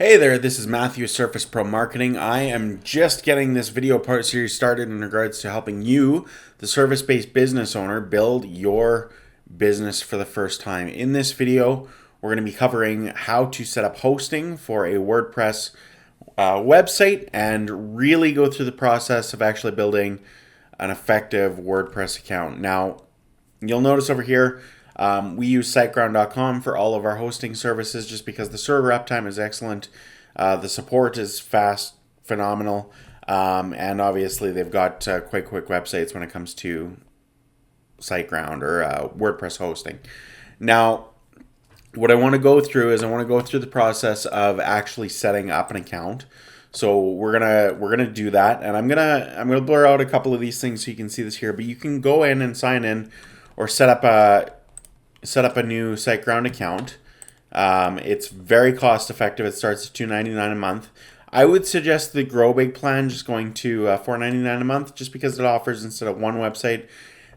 Hey there, this is Matthew, SurfacePro Marketing. I am just getting this video part series started in regards to helping you, the service-based business owner, build your business for the first time. In this video, we're going to be covering how to set up hosting for a WordPress website and really go through the process of actually building an effective WordPress account. Now, you'll notice over here, we use SiteGround.com for all of our hosting services just because the server uptime is excellent. The support is fast, phenomenal. And obviously they've got quite quick websites when it comes to SiteGround or WordPress hosting. Now, what I want to go through is I want to go through the process of actually setting up an account. So we're gonna do that, and I'm gonna blur out a couple of these things so you can see this here. But you can go in and sign in, or set up a new SiteGround account. It's very cost effective. It starts at $2.99 a month. I would suggest the Grow Big plan, just going to $4.99 a month, just because it offers, instead of one website,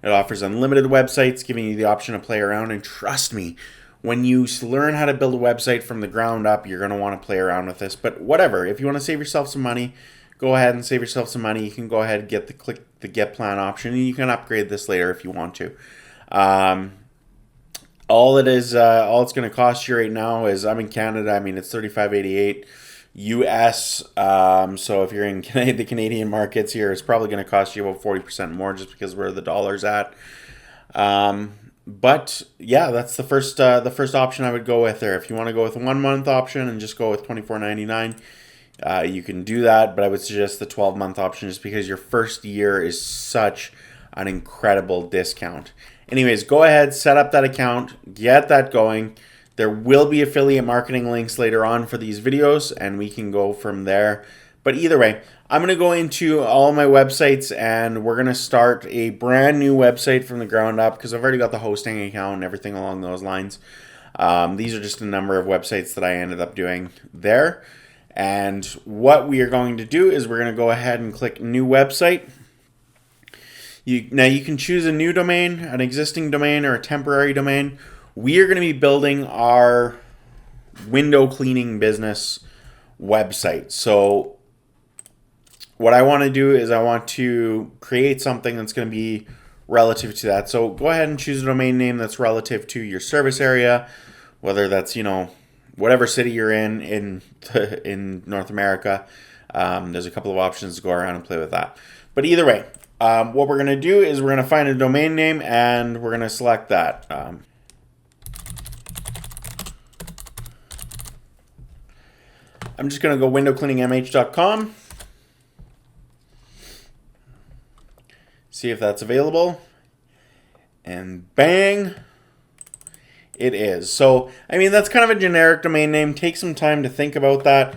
it offers unlimited websites, giving you the option to play around. And trust me, when you learn how to build a website from the ground up, you're going to want to play around with this. But whatever, if you want to save yourself some money, go ahead and save yourself some money. You can go ahead and click the Get Plan option, and you can upgrade this later if you want to. All it's going to cost you right now is, I'm in Canada, I mean, it's $35.88 US. So if you're in the Canadian markets here, it's probably going to cost you about 40% more, just because where the dollar's at. But yeah, that's the first option I would go with there. If you want to go with a 1 month option and just go with $24.99, you can do that. But I would suggest the 12-month option, just because your first year is such an incredible discount. Anyways, go ahead, set up that account, get that going. There will be affiliate marketing links later on for these videos, and we can go from there. But either way, I'm going to go into all my websites, and we're going to start a brand new website from the ground up, because I've already got the hosting account and everything along those lines. These are just a number of websites that I ended up doing there. And what we are going to do is we're going to go ahead and click New Website. Now you can choose a new domain, an existing domain, or a temporary domain. We are going to be building our window cleaning business website. So what I want to do is I want to create something that's going to be relative to that. So go ahead and choose a domain name that's relative to your service area, whether that's, whatever city you're in North America. There's a couple of options to go around and play with that. But either way, what we're going to do is we're going to find a domain name, and we're going to select that. I'm just going to go windowcleaningmh.com. See if that's available. And bang, it is. So, I mean, that's kind of a generic domain name. Take some time to think about that.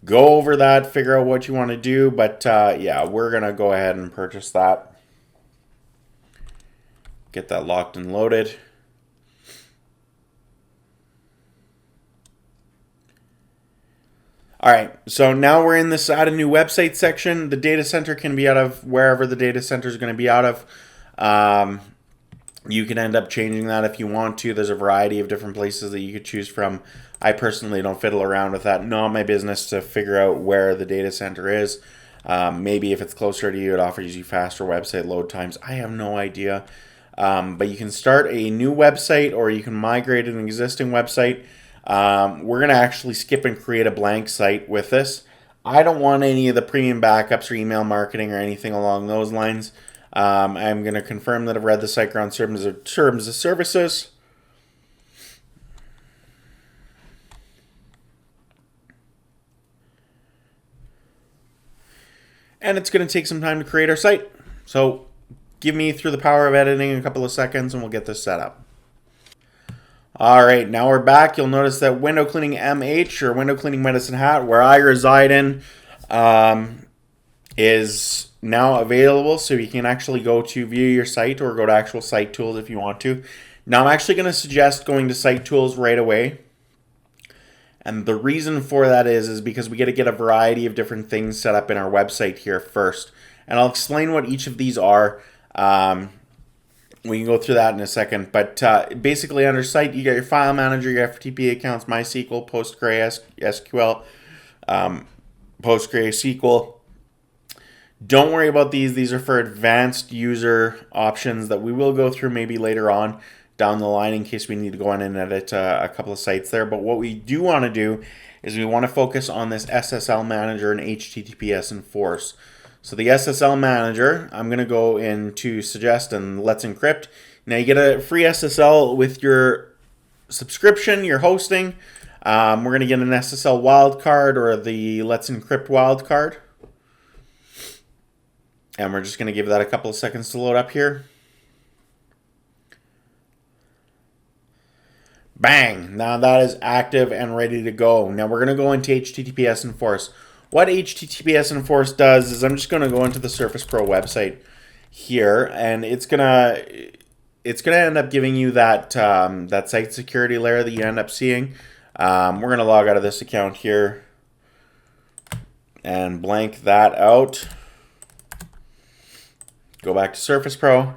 Go over that, figure out what you want to do. But yeah, we're going to go ahead and purchase that. Get that locked and loaded. All right, so now we're in this add a new website section. The data center can be out of wherever the data center is going to be out of. You can end up changing that if you want to. There's a variety of different places that you could choose from. I personally don't fiddle around with that. Not my business to figure out where the data center is. Maybe if it's closer to you, it offers you faster website load times. I have no idea. But you can start a new website, or you can migrate an existing website. We're going to actually skip and create a blank site with this. I don't want any of the premium backups or email marketing or anything along those lines. I'm going to confirm that I've read the SiteGround terms of services. And it's going to take some time to create our site. So give me, through the power of editing, a couple of seconds, and we'll get this set up. All right, now we're back. You'll notice that Window Cleaning MH, or Window Cleaning Medicine Hat, where I reside in, is now available. So you can actually go to view your site, or go to actual site tools if you want to. Now I'm actually going to suggest going to site tools right away. And the reason for that is because we got to get a variety of different things set up in our website here first. And I'll explain what each of these are. We can go through that in a second. But basically under site, you got your file manager, your FTP accounts, MySQL, PostgreSQL, PostgreSQL. Don't worry about these. These are for advanced user options that we will go through maybe later on down the line in case we need to go in and edit a couple of sites there. But what we do want to do is we want to focus on this SSL manager and HTTPS enforce. So the SSL manager, I'm going to go into suggest and let's encrypt. Now you get a free SSL with your subscription, your hosting. We're going to get an SSL wildcard or the let's encrypt wildcard. And we're just going to give that a couple of seconds to load up here. Bang! Now that is active and ready to go. Now we're going to go into HTTPS Enforce. What HTTPS Enforce does is I'm just going to go into the SurfacePro website here, and it's gonna end up giving you that that site security layer that you end up seeing. We're going to log out of this account here and blank that out. Go back to SurfacePro.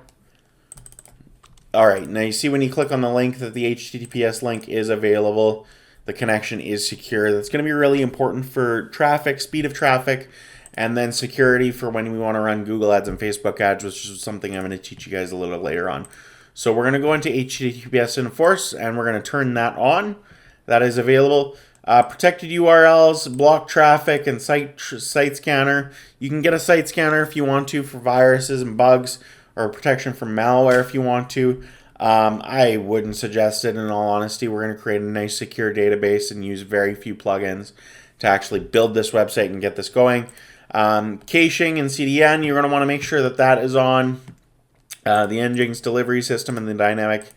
All right, now you see when you click on the link that the HTTPS link is available. The connection is secure. That's going to be really important for traffic, speed of traffic, and then security for when we want to run Google ads and Facebook ads, which is something I'm going to teach you guys a little later on. So we're going to go into HTTPS Enforce, and we're going to turn that on. That is available. Protected URLs, block traffic, and site scanner. You can get a site scanner if you want to for viruses and bugs, or protection from malware if you want to. I wouldn't suggest it, in all honesty. We're going to create a nice secure database and use very few plugins to actually build this website and get this going. Caching and CDN, you're going to want to make sure that that is on. The Nginx delivery system and the dynamic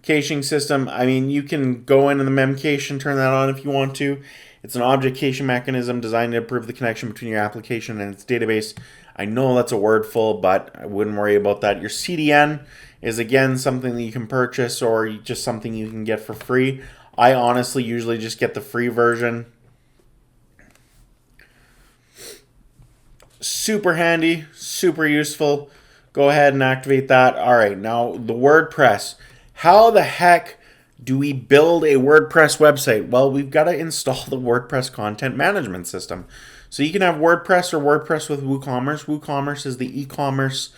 caching system. I mean, you can go into the memcache and turn that on if you want to. It's an object caching mechanism designed to improve the connection between your application and its database. I know that's a wordful, but I wouldn't worry about that. Your CDN is, again, something that you can purchase or just something you can get for free. I honestly usually just get the free version. Super handy, super useful. Go ahead and activate that. All right, now the WordPress. How the heck do we build a WordPress website? Well, we've got to install the WordPress content management system. So you can have WordPress or WordPress with WooCommerce. WooCommerce is the e-commerce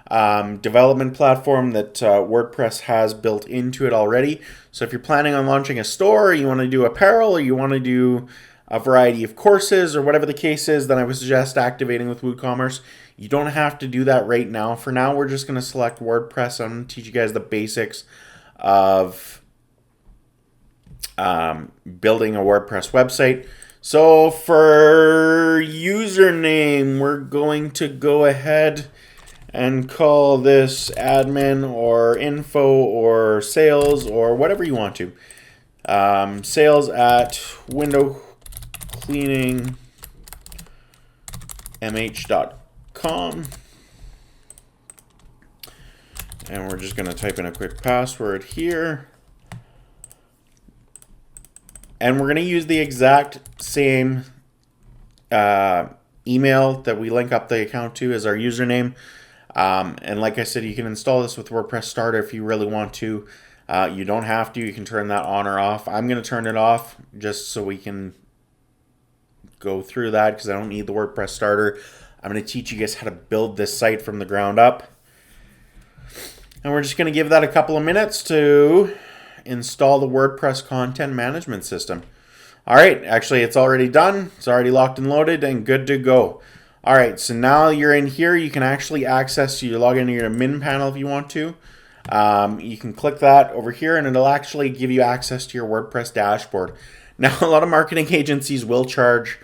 development platform that WordPress has built into it already. So if you're planning on launching a store, or you want to do apparel, or you want to do a variety of courses, or whatever the case is, then I would suggest activating with WooCommerce. You don't have to do that right now. For now, we're just going to select WordPress. I'm going to teach you guys the basics of building a WordPress website. So for username, we're going to go ahead and call this admin or info or sales or whatever you want to. Sales at windowcleaningmh.com. And we're just going to type in a quick password here. And we're going to use the exact same email that we link up the account to as our username. And like I said, you can install this with WordPress Starter if you really want to. You don't have to. You can turn that on or off. I'm going to turn it off just so we can go through that because I don't need the WordPress Starter. I'm going to teach you guys how to build this site from the ground up. And we're just going to give that a couple of minutes to install the WordPress content management system. All right, actually it's already done. It's already locked and loaded and good to go. All right, so now you're in here. You can actually access, you log into your admin panel if you want to. You can click that over here and it'll actually give you access to your WordPress dashboard. Now, a lot of marketing agencies will charge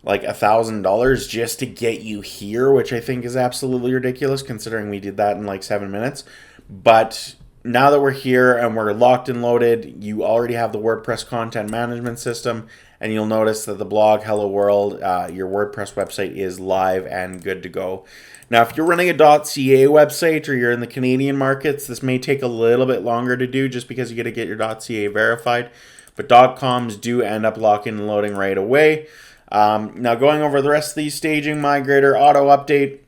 like $1,000 just to get you here, which I think is absolutely ridiculous considering we did that in like 7 minutes. But now that we're here and we're locked and loaded, you already have the WordPress content management system, and you'll notice that the blog Hello World, your WordPress website is live and good to go. Now, if you're running a .ca website or you're in the Canadian markets, this may take a little bit longer to do just because you got to get your .ca verified. But .coms do end up locking and loading right away. Now, going over the rest of these, staging, migrator, auto update.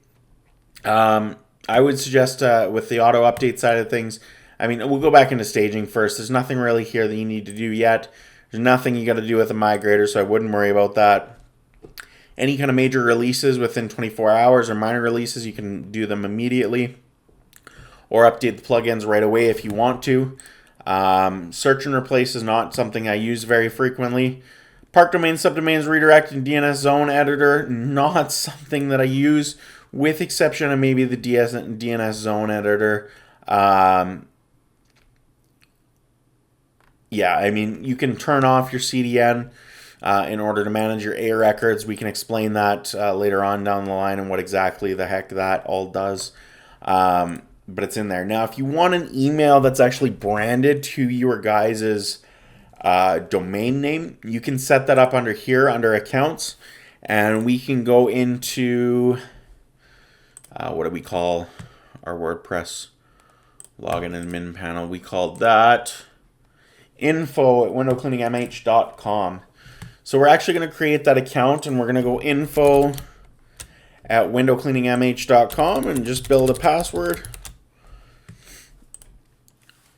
I would suggest with the auto update side of things, I mean, we'll go back into staging first. There's nothing really here that you need to do yet. There's nothing you got to do with the migrator, so I wouldn't worry about that. Any kind of major releases within 24 hours or minor releases, you can do them immediately or update the plugins right away if you want to. Search and replace is not something I use very frequently. Park domains, subdomains, redirect, and DNS zone editor, not something that I use, with exception of maybe the DNS zone editor. Yeah, I mean, you can turn off your CDN in order to manage your A records. We can explain that later on down the line and what exactly the heck that all does. But it's in there. Now, if you want an email that's actually branded to your guys's domain name, you can set that up under here, under accounts. And we can go into, what do we call our WordPress login and admin panel? We called that info@windowcleaningmh.com. So we're actually going to create that account, and we're going to go info@windowcleaningmh.com and just build a password.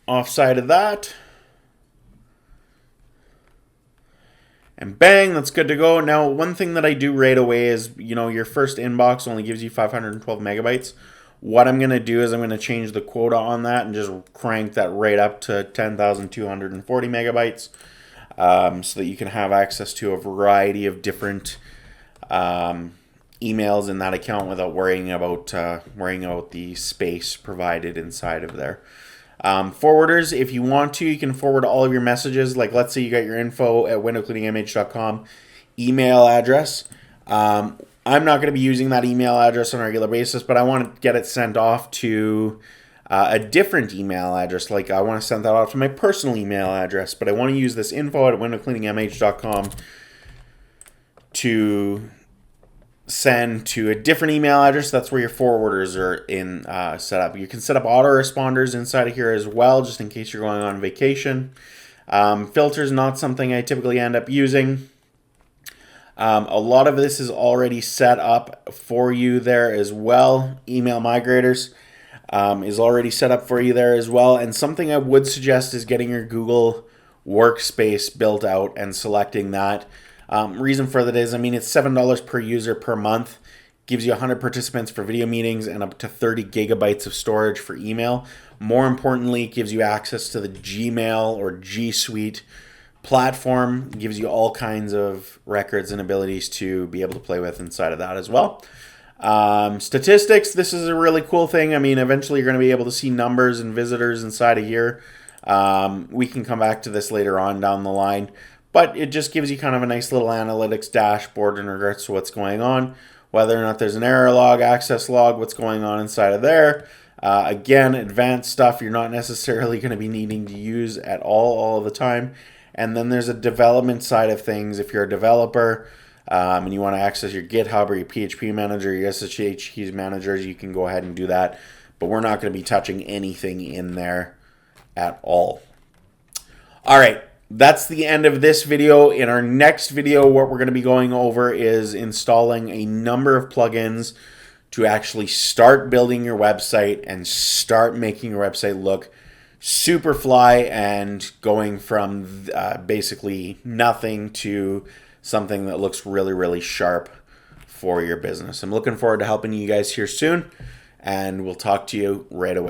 Offside of that. And bang, that's good to go. Now, one thing that I do right away is, your first inbox only gives you 512 megabytes. What I'm going to do is I'm going to change the quota on that and just crank that right up to 10,240 megabytes so that you can have access to a variety of different emails in that account without worrying about the space provided inside of there. Forwarders, if you want to, you can forward all of your messages. Like, let's say you got your info@windowcleaningmh.com email address. I'm not going to be using that email address on a regular basis, but I want to get it sent off to a different email address. Like, I want to send that off to my personal email address, but I want to use this info@windowcleaningmh.com to send to a different email address. That's where your forwarders are set up. You can set up autoresponders inside of here as well, just in case you're going on vacation. Filters, not something I typically end up using. A lot of this is already set up for you there as well. Email migrators is already set up for you there as well. And something I would suggest is getting your Google Workspace built out and selecting that. Reason for that is, it's $7 per user per month. Gives you 100 participants for video meetings and up to 30 gigabytes of storage for email. More importantly, it gives you access to the Gmail or G Suite platform. It gives you all kinds of records and abilities to be able to play with inside of that as well. Statistics, this is a really cool thing. Eventually you're going to be able to see numbers and visitors inside of here. We can come back to this later on down the line. But it just gives you kind of a nice little analytics dashboard in regards to what's going on, whether or not there's an error log, access log, what's going on inside of there. Again, advanced stuff you're not necessarily going to be needing to use at all of the time. And then there's a development side of things. If you're a developer and you want to access your GitHub or your PHP manager, your SSH keys managers, you can go ahead and do that. But we're not going to be touching anything in there at all. All right. That's the end of this video. In our next video, what we're going to be going over is installing a number of plugins to actually start building your website and start making your website look super fly and going from basically nothing to something that looks really, really sharp for your business. I'm looking forward to helping you guys here soon, and we'll talk to you right away.